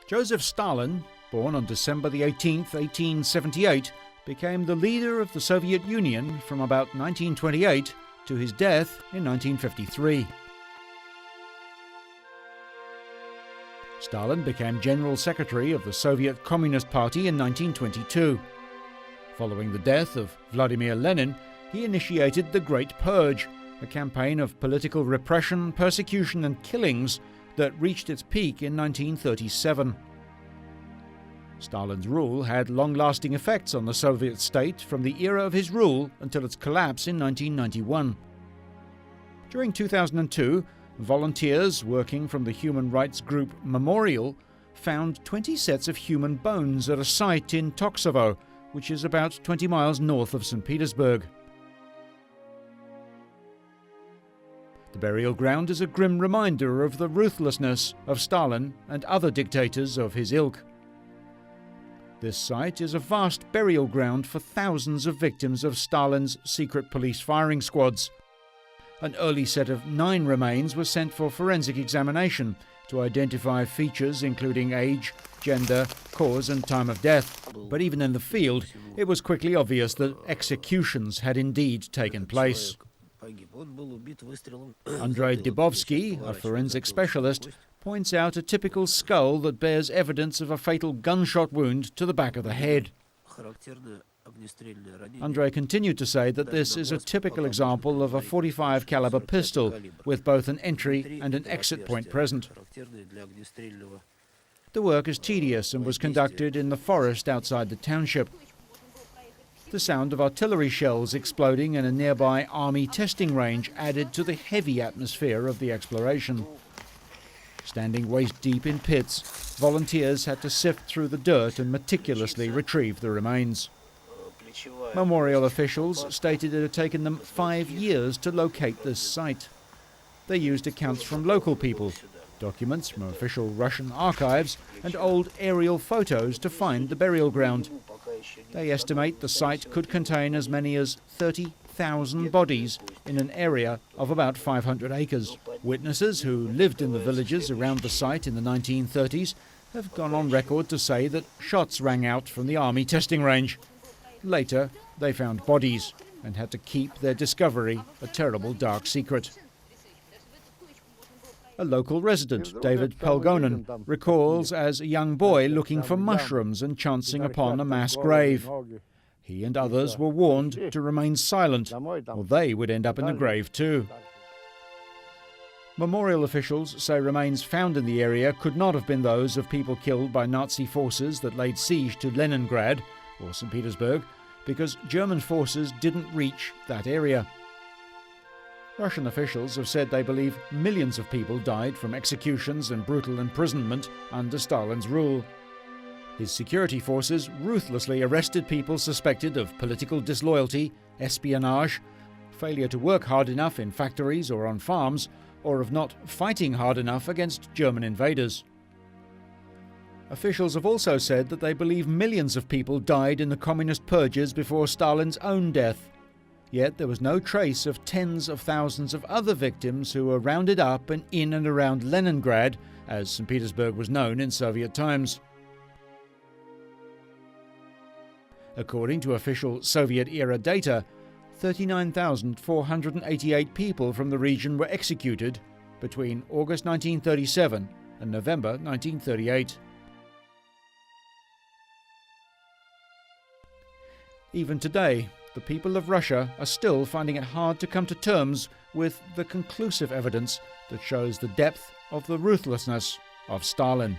Joseph Stalin, born on December the 18th, 1878, became the leader of the Soviet Union from about 1928 to his death in 1953. Stalin became General Secretary of the Soviet Communist Party in 1922. Following the death of Vladimir Lenin, he initiated the Great Purge, a campaign of political repression, persecution and killings that reached its peak in 1937. Stalin's rule had long-lasting effects on the Soviet state from the era of his rule until its collapse in 1991. During 2002, volunteers working from the human rights group Memorial found 20 sets of human bones at a site in Toksovo, which is about 20 miles north of St. Petersburg. The burial ground is a grim reminder of the ruthlessness of Stalin and other dictators of his ilk. This site is a vast burial ground for thousands of victims of Stalin's secret police firing squads. An early set of 9 remains was sent for forensic examination to identify features including age, gender, cause and time of death. But even in the field, it was quickly obvious that executions had indeed taken place. Andrei Dubovsky, a forensic specialist, points out a typical skull that bears evidence of a fatal gunshot wound to the back of the head. Andrei continued to say that this is a typical example of a .45 caliber pistol with both an entry and an exit point present. The work is tedious and was conducted in the forest outside the township. The sound of artillery shells exploding in a nearby army testing range added to the heavy atmosphere of the exploration. Standing waist-deep in pits, volunteers had to sift through the dirt and meticulously retrieve the remains. Memorial officials stated it had taken them 5 years to locate this site. They used accounts from local people, documents from official Russian archives, and old aerial photos to find the burial ground. They estimate the site could contain as many as 30,000 bodies in an area of about 500 acres. Witnesses who lived in the villages around the site in the 1930s have gone on record to say that shots rang out from the army testing range. Later, they found bodies and had to keep their discovery a terrible dark secret. A local resident, David Pelgonen, recalls as a young boy looking for mushrooms and chancing upon a mass grave. He and others were warned to remain silent, or they would end up in the grave too. Memorial officials say remains found in the area could not have been those of people killed by Nazi forces that laid siege to Leningrad or St. Petersburg, because German forces didn't reach that area. Russian officials have said they believe millions of people died from executions and brutal imprisonment under Stalin's rule. His security forces ruthlessly arrested people suspected of political disloyalty, espionage, failure to work hard enough in factories or on farms, or of not fighting hard enough against German invaders. Officials have also said that they believe millions of people died in the communist purges before Stalin's own death. Yet there was no trace of tens of thousands of other victims who were rounded up and in and around Leningrad, as St. Petersburg was known in Soviet times. According to official Soviet-era data, 39,488 people from the region were executed between August 1937 and November 1938. Even today, the people of Russia are still finding it hard to come to terms with the conclusive evidence that shows the depth of the ruthlessness of Stalin.